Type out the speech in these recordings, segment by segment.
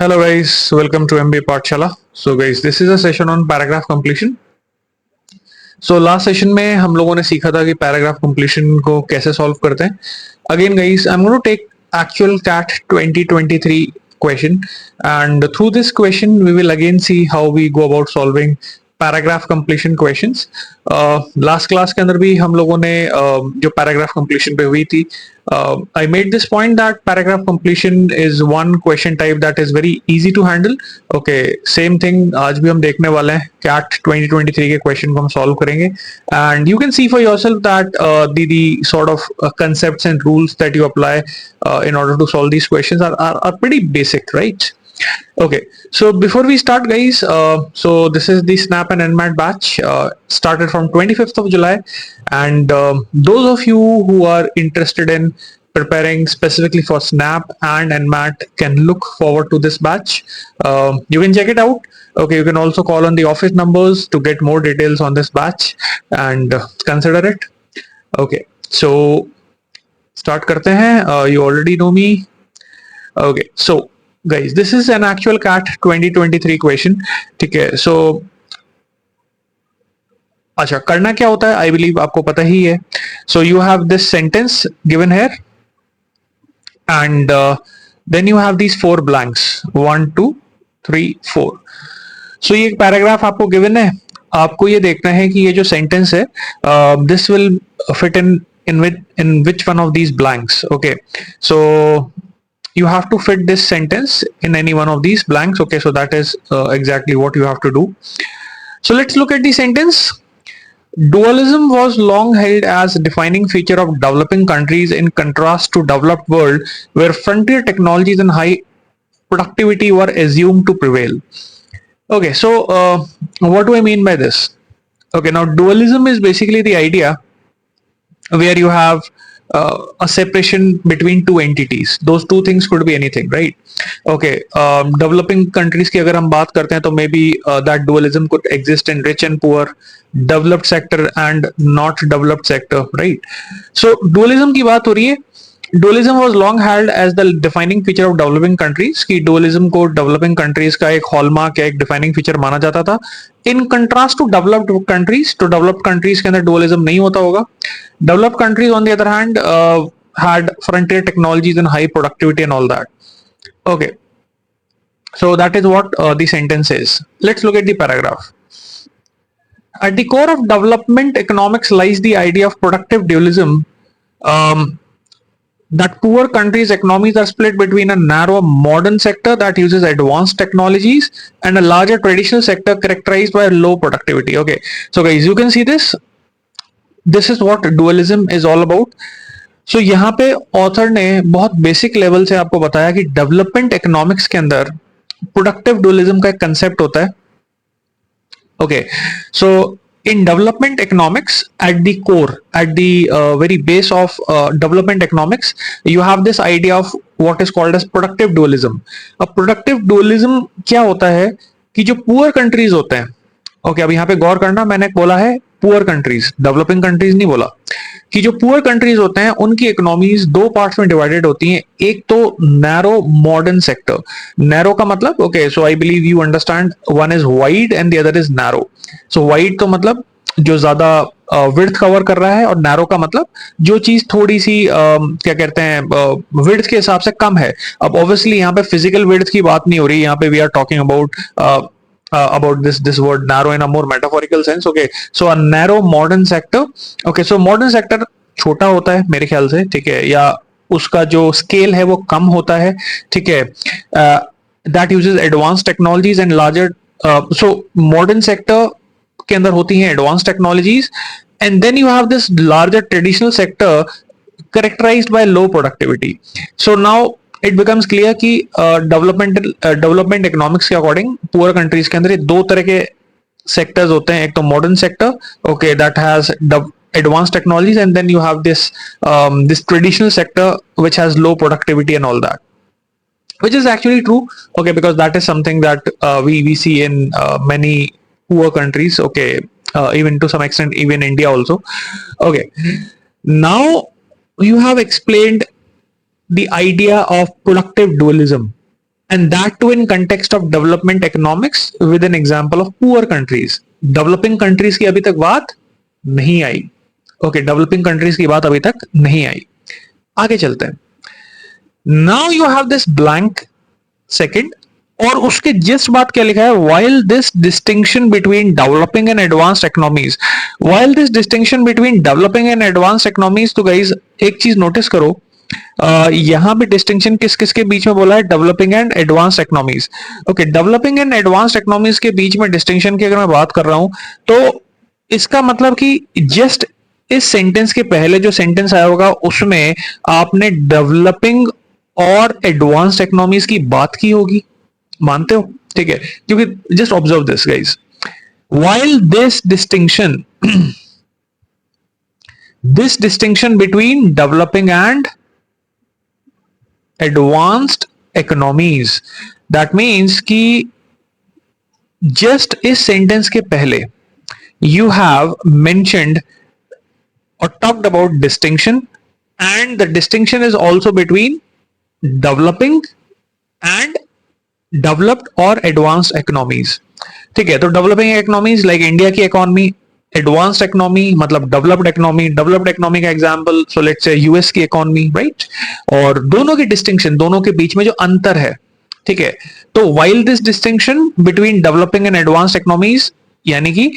Hello guys, welcome to MBA Pathshala. So guys, this is a session on paragraph completion. So last session में हम लोगों ने सीखा था कि पैराग्राफ कंप्लीशन को कैसे सॉल्व करते हैं. Again guys, I am going to take actual CAT 2023 question, and through this question we will again see how we go about solving paragraph completion questions. Last class के अंदर भी हम लोगों ने जो पैराग्राफ कंप्लीशन पे हुई थी, I made this point that paragraph completion is one question type that is very easy to handle. Okay, same thing आज भी हम देखने वाले हैं. कैट 2023 के क्वेश्चन को हम सॉल्व करेंगे, and you can C for yourself that the sort of concepts and rules that you apply in order to solve these questions are pretty basic, right? Okay, so before we start guys, so this is the Snap and Nmat batch, started from 25th of July, and those of you who are interested in preparing specifically for Snap and Nmat can look forward to this batch. You can check it out. Okay, you can also call on the office numbers to get more details on this batch and consider it. Okay, so start करते हैं. You already know me. Okay, so guys, this is an actual CAT 2023 question. ठीक है, so अच्छा करना क्या होता है, I believe आपको पता ही है. So you have this sentence given here, and then you have these four blanks, 1 2 3 4. So ये एक पैराग्राफ आपको गिवन है. आपको ये देखना है कि ये जो सेंटेंस है, this will fit in which one of these blanks. Okay, so you have to fit this sentence in any one of these blanks. Okay, so that is exactly what you have to do. So let's look at the sentence. Dualism was long held as a defining feature of developing countries in contrast to developed world, where frontier technologies and high productivity were assumed to prevail. Okay, so what do I mean by this? Okay, now dualism is basically the idea where you have a separation between two entities. Those two things could be anything, right? Okay, developing countries की अगर हम बात करते हैं तो maybe that dualism could exist in rich and poor, developed sector and not developed sector, right? So dualism की बात हो रही है. Dualism was long held as the defining feature of developing countries. कि dualism को developing countries का एक hallmark या एक defining feature माना जाता था. In contrast to developed countries, तो developed countries के अंदर dualism नहीं होता होगा. Developed countries on the other hand had frontier technologies and high productivity and all that. Okay, so that is what the sentence is. Let's look at the paragraph. At the core of development economics lies the idea of productive dualism. That poor countries' economies are split between a narrow modern sector that uses advanced technologies and a larger traditional sector characterized by low productivity. Okay, so guys, you can see this. This is what dualism is all about. So यहाँ पे author ने बहुत basic level से आपको बताया कि development economics के अंदर प्रोडक्टिव डुअलिज्म का एक कंसेप्ट होता है. Okay, so in development economics, at the core, at the very base of development economics, you have this idea of what is called as productive dualism. अब productive dualism क्या होता है कि जो poor countries होते हैं, okay, अब यहाँ पे गौर करना, मैंने बोला है poor countries, developing countries नहीं बोला, कि जो पुअर कंट्रीज होते हैं उनकी इकोनॉमीज दो पार्ट्स में डिवाइडेड होती हैं. एक तो नैरो मॉडर्न सेक्टर. नैरो का मतलब, okay, so I believe you understand, one is wide and the other is narrow. So wide तो मतलब जो ज्यादा विड्थ कवर कर रहा है, और नैरो का मतलब जो चीज थोड़ी सी क्या कहते हैं विड्थ के हिसाब से कम है. अब ऑब्वियसली यहाँ पे फिजिकल विड्थ की बात नहीं हो रही, यहाँ पे we are talking about this word narrow in a more metaphorical sense. Okay, so a narrow modern sector. Okay, so modern sector छोटा होता है मेरे ख्याल से, ठीक है, या उसका जो स्केल है वो कम होता है, ठीक है. that uses advanced technologies and larger, so modern sector के अंदर होती हैं advanced technologies, and then you have this larger traditional sector characterized by low productivity. So now it becomes clear कि डेवलपमेंट इकोनॉमिक्स के अकॉर्डिंग पुअर कंट्रीज के अंदर ये दो तरह के सेक्टर्स होते हैं. एक तो modern sector, okay, that has advanced technologies, and then you have this traditional sector which has low productivity and all that, which is actually true. Okay, because that is something that we see in many poor countries. Okay, even to some extent even India also. Okay, now you have explained the idea of productive dualism. and that too in context of development economics with an example of poor countries. Developing countries की अभी तक बात नहीं आई. Okay, developing countries की बात अभी तक नहीं आई. आगे चलते हैं. Now you have this blank second, और उसके जस्ट बाद क्या लिखा है, while this distinction between developing and advanced economies, while this distinction between developing and advanced economies, तो गाइज एक चीज नोटिस करो, यहां पे डिस्टिंक्शन किस किस के बीच में बोला है, developing and advanced economies. Okay, developing and advanced economies के बीच में डिस्टिंक्शन की अगर मैं बात कर रहा हूं तो इसका मतलब कि जस्ट इस सेंटेंस के पहले जो सेंटेंस आया होगा उसमें आपने डेवलपिंग और एडवांस्ड इकोनॉमीज की बात की होगी. मानते हो? ठीक है, क्योंकि just observe this guys, while this distinction between developing and advanced economies, that means कि जस्ट इस सेंटेंस के पहले you have mentioned or talked about distinction, and the distinction is also between developing and developed or advanced economies. ठीक है, तो developing economies like India की economy, advanced economy मतलब developed economy. Developed economy का example so let's say US की economy, right. और दोनों की डिस्टिंक्शन, दोनों के बीच में जो अंतर है, ठीक है, तो while this distinction between developing and advanced economies, यानी कि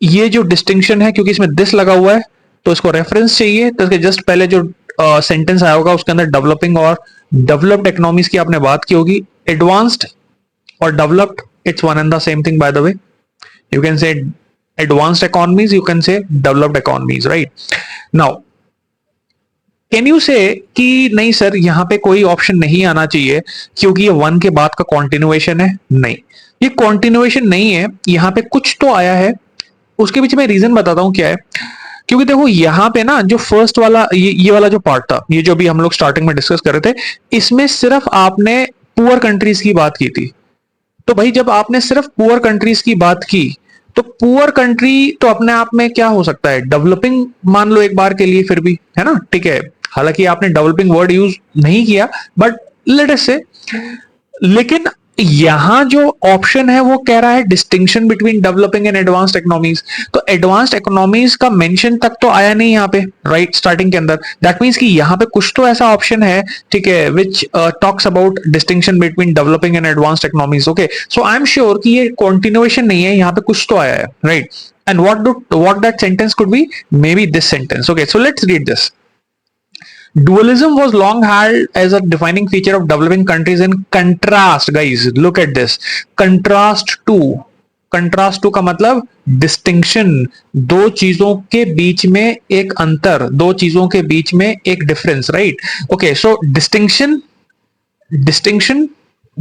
ये जो डिस्टिंक्शन है, क्योंकि इसमें दिस लगा हुआ है तो इसको रेफरेंस चाहिए, तो इसके जस्ट पहले जो सेंटेंस आया होगा उसके अंदर डेवलपिंग और डेवलप्ड इकोनॉमीज की आपने बात की होगी. एडवांस्ड और developed, it's one and the same thing bye the way. You can say advanced economies, you can say developed economies, right. Now can you से कि नहीं सर यहां पे कोई ऑप्शन नहीं आना चाहिए क्योंकि ये वन के बाद का कॉन्टिन्यूएशन है? नहीं, ये कॉन्टिन्यूएशन नहीं है, यहां पे कुछ तो आया है. उसके पीछे मैं रीजन बताता हूं क्या है. क्योंकि देखो यहां पे ना जो फर्स्ट वाला ये वाला जो पार्ट था, ये जो भी हम लोग स्टार्टिंग में डिस्कस कर रहे थे, इसमें सिर्फ आपने पुअर कंट्रीज की बात की थी. तो भाई जब आपने सिर्फ पुअर कंट्रीज की बात की तो पुअर कंट्री तो अपने आप में क्या हो सकता है, डेवलपिंग मान लो एक बार के लिए फिर भी, है ना. ठीक है, हालांकि आपने डेवलपिंग वर्ड यूज नहीं किया, बट लेट अस से, लेकिन यहां जो ऑप्शन है वो कह रहा है distinction between developing and advanced economies. तो एडवांस्ड इकोनॉमीज का मेंशन तक तो आया नहीं यहाँ पे, राइट, स्टार्टिंग के अंदर. दैट मींस कि यहाँ पे कुछ तो ऐसा ऑप्शन है, ठीक है, which talks about distinction between developing and advanced economies. Okay, so I am sure कि ये कॉन्टिन्यूएशन नहीं है, यहाँ पे कुछ तो आया है, right. And what that sentence could be, maybe this sentence. Okay, so let's read this. Dualism was long held as a defining feature of developing countries. In contrast, guys, look at this. Contrast to का मतलब distinction, दो चीजों के बीच में एक अंतर, दो चीजों के बीच में एक difference, right? Okay, so distinction,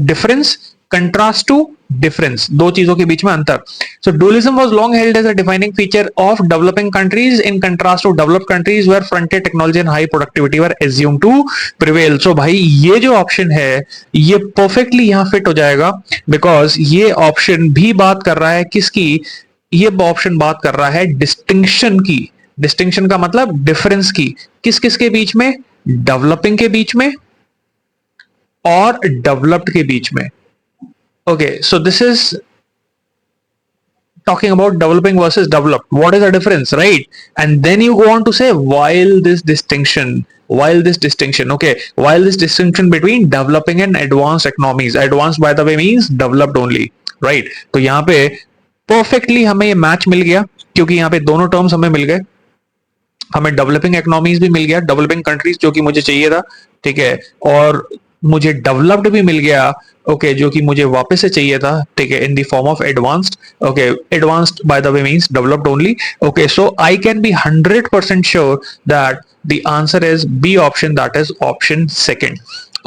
difference, contrast to difference, दो चीजों के बीच में अंतर. So dualism was long held as a defining feature of developing countries in contrast to developed countries where frontier technology and high productivity were assumed to prevail. So भाई ये जो option है ये परफेक्टली यहाँ फिट हो जाएगा, because ये option भी बात कर रहा है किसकी, ये ऑप्शन बात कर रहा है डिस्टिंक्शन की. डिस्टिंक्शन का मतलब डिफरेंस की, किस किस के बीच में, डेवलपिंग के बीच में और डेवलप्ड के बीच में. Okay, so this is talking about developing versus developed. What is the difference, right? And then you go on to say while this distinction, okay, while this distinction between developing and advanced economies, advanced by the way means developed only, right? तो यहाँ पे perfectly हमें ये match मिल गया, क्योंकि यहाँ पे दोनों टर्म्स हमें मिल गए. हमें डेवलपिंग इकोनॉमीज भी मिल गया, डेवलपिंग कंट्रीज जो कि मुझे चाहिए था, ठीक है, और मुझे डेवलप्ड भी मिल गया, ओके, जो कि मुझे वापस से चाहिए था, ठीक है, in the form of advanced. Okay, advanced by the way means developed only. Okay, so I can be 100% sure that the answer is B option, that is option second.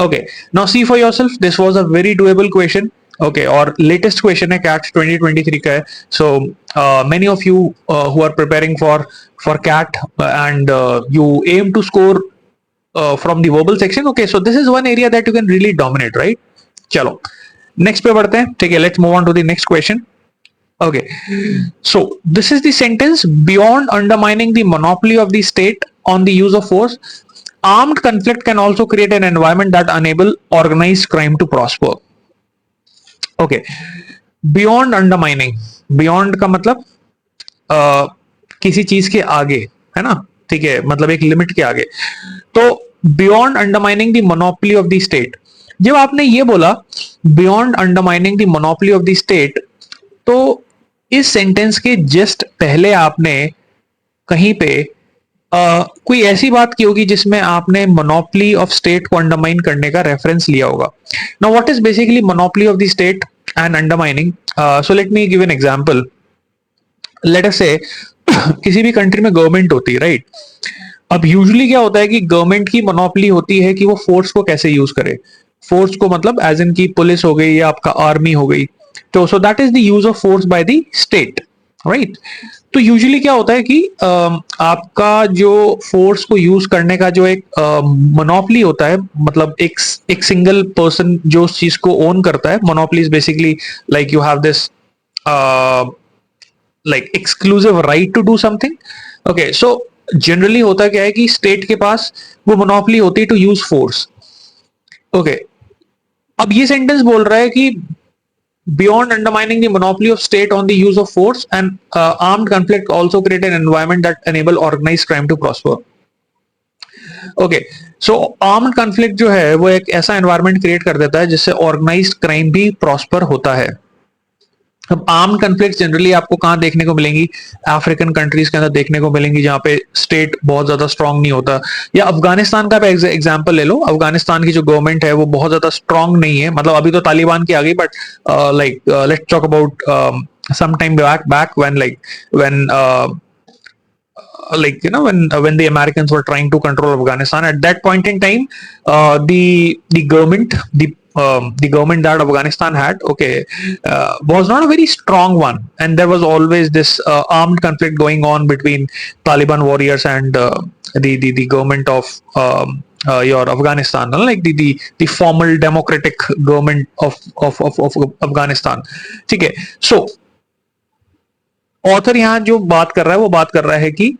Okay, now see for yourself, this was a very doable question. Okay, और latest question है, CAT 2023 का है. So many of you who are preparing for CAT and you aim to score from the verbal section. Okay, so this is one area that you can really dominate, right? चलो next पे बढ़ते हैं, ठीक है, let's move on to the next question. Okay, so this is the sentence: beyond undermining the monopoly of the state on the use of force, armed conflict can also create an environment that enable organized crime to prosper. Okay, beyond undermining, beyond का मतलब किसी चीज के आगे, है ना, ठीक है, मतलब एक लिमिट के आगे। तो beyond undermining the monopoly of the state, जब आपने ये बोला beyond undermining the monopoly of the state, तो इस सेंटेंस के जस्ट पहले आपने कहीं पे कोई ऐसी बात की होगी जिसमें आपने मोनोपोली ऑफ स्टेट को अंडरमाइन करने का रेफरेंस लिया होगा। Now what is basically monopoly of the state and undermining? So let me give an example. Let us से किसी भी कंट्री में गवर्नमेंट होती है, राइट? अब यूजुअली क्या होता है कि गवर्नमेंट की मोनोपोली होती है कि वो फोर्स को कैसे यूज करे। फोर्स को मतलब एज इन की पुलिस हो गई या आपका आर्मी हो गई, तो so that is the use of force by the state, right? तो यूजुअली क्या होता है कि आपका जो फोर्स को यूज करने का जो एक मोनोपोली होता है, मतलब एक सिंगल पर्सन जो उस चीज को ओन करता है। Monopoly is basically like you have this like exclusive right to do something. Okay, so generally होता क्या है कि स्टेट के पास वो मोनोपोली होती है टू यूज फोर्स। ओके, अब ये सेंटेंस बोल रहा है कि beyond undermining the monopoly of state on the use of force and armed conflict also create an environment that enable organized crime to prosper. Okay, so armed conflict जो है वो एक ऐसा एनवायरनमेंट क्रिएट कर देता है जिससे ऑर्गेनाइज्ड क्राइम भी प्रॉस्पर होता है। अब आर्म्ड कॉन्फ्लिक्ट जनरली आपको कहां देखने को मिलेंगी? अफ्रीकन कंट्रीज के अंदर देखने को मिलेंगी जहां पे स्टेट बहुत ज्यादा स्ट्रांग नहीं होता। या अफगानिस्तान का भी एग्जांपल ले लो। अफगानिस्तान की जो गवर्नमेंट है वो बहुत ज्यादा स्ट्रांग नहीं है, मतलब अभी तो तालिबान की आ गई, but like let's talk about some time back when like you know when the Americans were trying to control Afghanistan. At that point in time, the government, the government that Afghanistan had, okay, was not a very strong one, and there was always this armed conflict going on between Taliban warriors and the government of your Afghanistan, like the formal democratic government of Afghanistan. ठीक है, so author यहां जो बात कर रहा है वो बात कर रहा है कि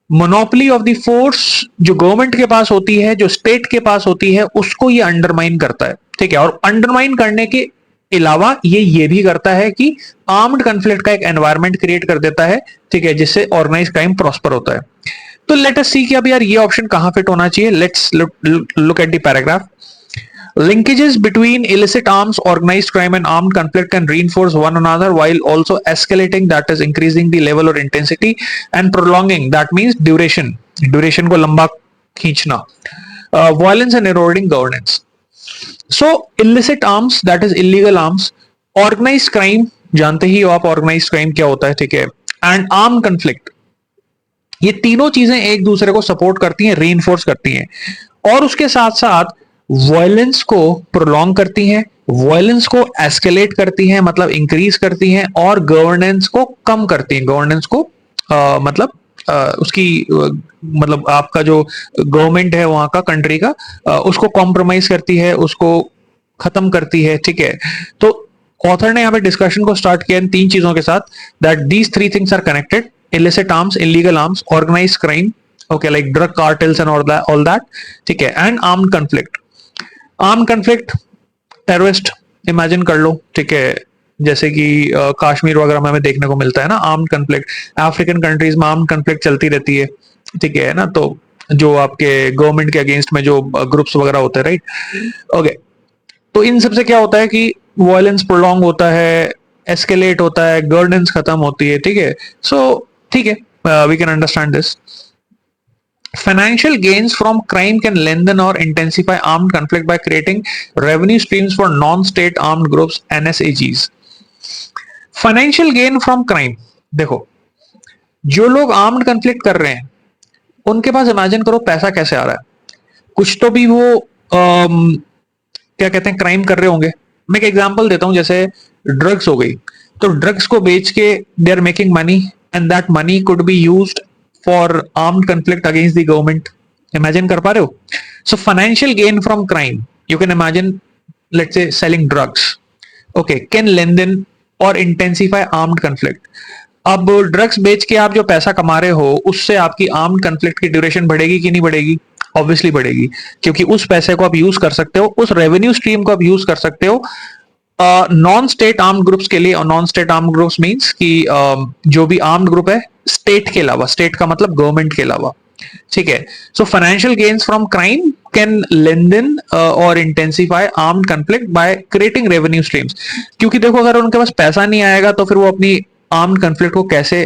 मोनोपोली ऑफ द फोर्स जो गवर्नमेंट के पास होती है, जो स्टेट के पास होती है, उसको ये अंडरमाइन करता है। ठीक है, और अंडरमाइन करने के अलावा ये भी करता है कि आर्म्ड कॉन्फ्लिक्ट का एक एनवायरनमेंट क्रिएट कर देता है, ठीक है, जिससे ऑर्गेनाइज्ड क्राइम प्रॉस्पर होता है। तो लेट अस सी कि अब यार ये ऑप्शन कहां फिट होना चाहिए। Let's look at the paragraph. Linkages between illicit arms, organized crime, and armed conflict can reinforce one another while also escalating, that is, increasing the level or intensity, and prolonging, that means duration को लंबा खींचना, violence and eroding governance. So illicit arms, that is illegal arms, organized crime, जानते ही हो आप organized crime क्या होता है, ठीक है, and armed conflict, ये तीनों चीजें एक दूसरे को सपोर्ट करती हैं, रीइंफोर्स करती हैं, और उसके साथ साथ वायलेंस को प्रोलॉन्ग करती हैं, वायलेंस को एस्केलेट करती हैं, मतलब इंक्रीज करती हैं, और गवर्नेंस को कम करती हैं। गवर्नेंस को मतलब उसकी मतलब आपका जो गवर्नमेंट है वहां का, कंट्री का, उसको कॉम्प्रोमाइज करती है, उसको खत्म करती है। ठीक है, तो ऑथर ने यहाँ पे डिस्कशन को स्टार्ट किया इन तीन चीजों के साथ, that these three things are connected: illicit arms, illegal arms, organized crime, okay, like drug cartels and all that, ठीक है, and armed conflict. Armed conflict, terrorist imagine कर लो, ठीक है, जैसे कि कश्मीर वगैरह में हमें देखने को मिलता है ना आर्म्ड कन्फ्लिक्ट। अफ्रीकन कंट्रीज में आर्म्ड कन्फ्लिक्ट चलती रहती है, ठीक है ना, तो जो आपके गवर्नमेंट के अगेंस्ट में जो ग्रुप्स वगैरह होते हैं, राइट, ओके, तो इन सबसे क्या होता है कि वायलेंस प्रोलॉन्ग होता है, एस्केलेट होता है, गवर्नेंस खत्म होती है। ठीक है, सो ठीक है, we can understand this. Financial gains from crime can lengthen or intensify armed conflict by creating revenue streams for non-state armed groups, NSAGs. Financial gain from crime, देखो, जो लोग आर्म्ड कन्फ्लिक्ट कर रहे हैं उनके पास इमेजिन करो पैसा कैसे आ रहा है। कुछ तो भी वो क्या कहते हैं, क्राइम कर रहे होंगे। मैं एक एग्जांपल देता हूं, जैसे ड्रग्स हो गई, तो ड्रग्स को बेच के they are making money, and that money could be used for armed conflict against the government. Imagine कर पा रहे हो? So financial gain from crime, you can imagine, let's say selling drugs, okay, can lengthen or intensify armed conflict. अब drugs बेच के आप जो पैसा कमा रहे हो उससे आपकी आर्म्ड कन्फ्लिक्ट की ड्यूरेशन बढ़ेगी कि नहीं बढ़ेगी? ऑब्वियसली बढ़ेगी, क्योंकि उस पैसे को आप यूज कर सकते हो, उस रेवेन्यू स्ट्रीम को आप यूज कर सकते हो नॉन स्टेट आर्म्ड ग्रुप्स के लिए, और non state armed groups means कि जो भी आर्म्ड ग्रुप है स्टेट के अलावा, स्टेट का मतलब गवर्नमेंट के अलावा, ठीक है। So financial gains from crime can lengthen और intensify armed conflict by creating revenue streams. क्योंकि देखो अगर उनके पास पैसा नहीं आएगा तो फिर वो अपनी आर्म्ड कॉन्फ्लिक्ट को कैसे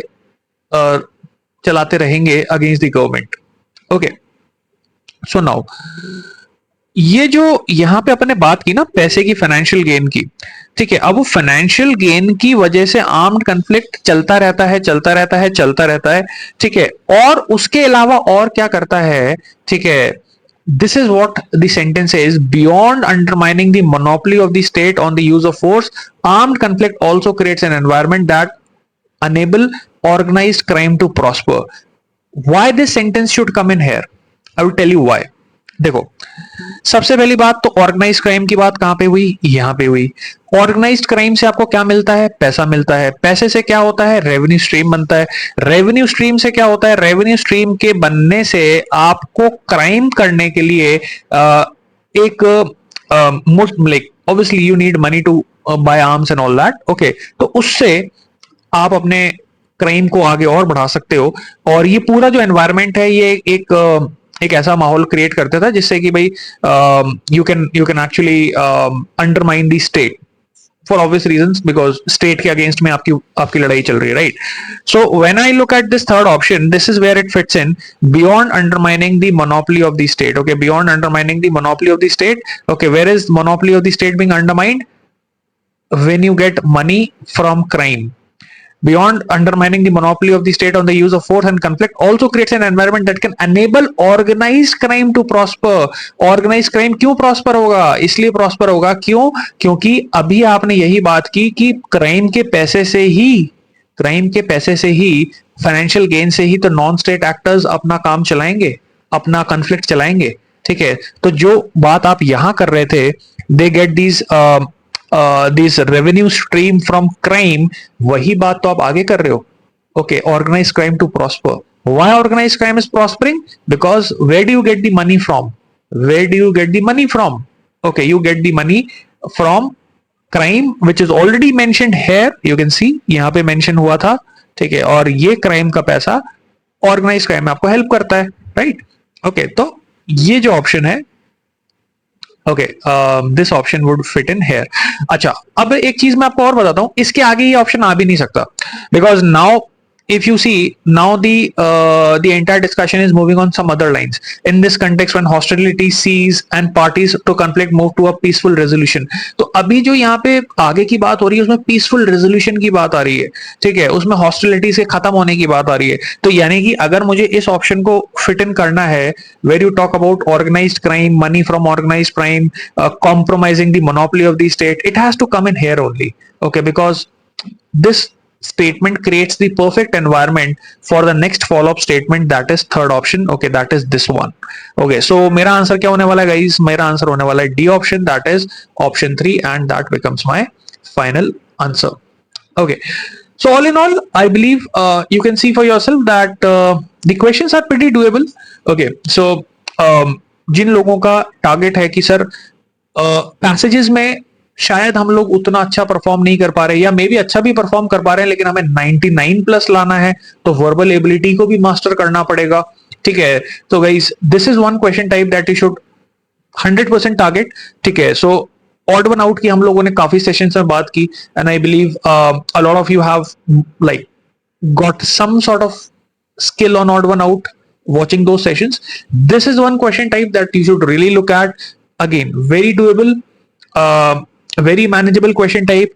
चलाते रहेंगे against the government. Okay, so now ये जो यहां पे अपने बात की ना पैसे की, फाइनेंशियल गेन की, ठीक है। अब वो फाइनेंशियल गेन की वजह से आर्म्ड कॉन्फ्लिक्ट चलता रहता है, चलता रहता है, चलता रहता है, ठीक है। और उसके अलावा और क्या करता है, ठीक है। This is what the sentence says: beyond undermining the monopoly of the state on the use of force, armed conflict also creates an environment that enable organized crime to prosper. Why this sentence should come in here? I will tell you why. देखो, सबसे पहली बात तो organise crime की बात कहां पे हुई, यहां पे हुई। ऑर्गेनाइज्ड क्राइम से आपको क्या मिलता है, पैसा मिलता है। पैसे से क्या होता है, रेवेन्यू स्ट्रीम बनता है। रेवेन्यू स्ट्रीम से क्या होता है, रेवेन्यू स्ट्रीम के बनने से आपको क्राइम करने के लिए एक like obviously you need money to buy arms and all that, okay. तो उससे आप अपने क्राइम को आगे और बढ़ा सकते हो। और ये पूरा जो एनवायरमेंट है ये एक ऐसा माहौल क्रिएट करता था जिससे कि भाई you can actually undermine the state for obvious reasons, because state के अगेंस्ट में आपकी लड़ाई चल रही है, right. So when I look at this third option, this is where it fits in, beyond undermining the monopoly of the state. Okay, beyond undermining the monopoly of the state. Okay, where is monopoly of the state being undermined? When you get money from crime. Beyond undermining the monopoly of the state on the use of force and conflict also creates an environment that can enable organized crime to prosper. Organized crime क्यों prosper होगा? इसलिए prosper होगा, क्यों? क्योंकि अभी आपने यही बात की कि क्राइम के पैसे से ही फाइनेंशियल गेन से ही तो नॉन स्टेट एक्टर्स अपना काम चलाएंगे, अपना कॉन्फ्लिक्ट चलाएंगे, ठीक है। तो जो बात आप यहां कर रहे थे, they get this revenue stream from crime, वही बात तो आप आगे कर रहे हो। Okay, organize crime to prosper. Why organize crime is prospering? Because where do you get the money from? Where do you get the money from? Okay, you get the money from crime which is already mentioned here, you can see यहां पे mention हुआ था, ठीक है। और ये crime का पैसा ऑर्गेनाइज क्राइम में आपको हेल्प करता है, राइट। ओके, तो ये जो ऑप्शन है, okay, this option would fit in here. अच्छा, अब एक चीज मैं आपको और बताता हूं, इसके आगे ये ऑप्शन आ भी नहीं सकता, because now if you see now the entire discussion is moving on some other lines. In this context, when hostility cease and parties to conflict move to a peaceful resolution, तो अभी जो यहाँ पे आगे की बात हो रही है उसमें पीसफुल रेजोल्यूशन की बात आ रही है, ठीक है। उसमें हॉस्टिलिटी से खत्म होने की बात आ रही है। तो यानी कि अगर मुझे इस ऑप्शन को फिट इन करना है, where you talk about organized crime, money from organized crime, compromising the monopoly of the state, it has to come in here only, okay, because this statement creates the perfect environment for the next follow-up statement, that is third option, okay, that is this one, okay। so मेरा answer क्या होने वाला है guys? मेरा answer होने वाला है D option, that is option 3, and that becomes my final answer, okay। so all in all, I believe you can see for yourself that the questions are pretty doable, okay। so जिन लोगों का target है कि sir passages में शायद हम लोग उतना अच्छा परफॉर्म नहीं कर पा रहे, या मे बी अच्छा भी परफॉर्म कर पा रहे हैं लेकिन हमें 99 प्लस लाना है, तो वर्बल एबिलिटी को भी मास्टर करना पड़ेगा, ठीक है। तो guys, this is one question type that you should 100% target, ठीक है। सो ऑड वन आउट की हम लोगों ने काफी सेशंस में बात की, and I believe a lot of you have like got some sort of skill on odd one out watching those sessions. This is one question type that you should really look at. Again, very doable, very manageable question type.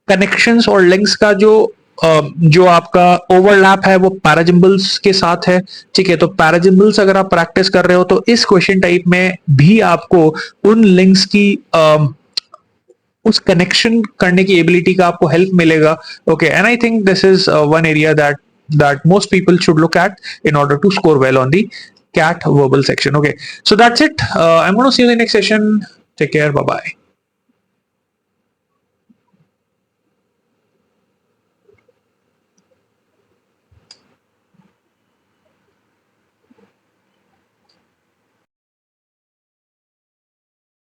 Connections और links का जो आपका overlap है वो पैराजिम्बल्स के साथ है, ठीक है। तो पैराजिम्बल्स अगर आप प्रैक्टिस कर रहे हो तो इस क्वेश्चन टाइप में भी आपको उन लिंक्स की उस कनेक्शन करने की एबिलिटी का आपको हेल्प मिलेगा, okay. And I think this is one area that most people should look at in order to score well on the CAT verbal section, okay। so that's it. I'm going to see you in the next session. Take care, bye bye.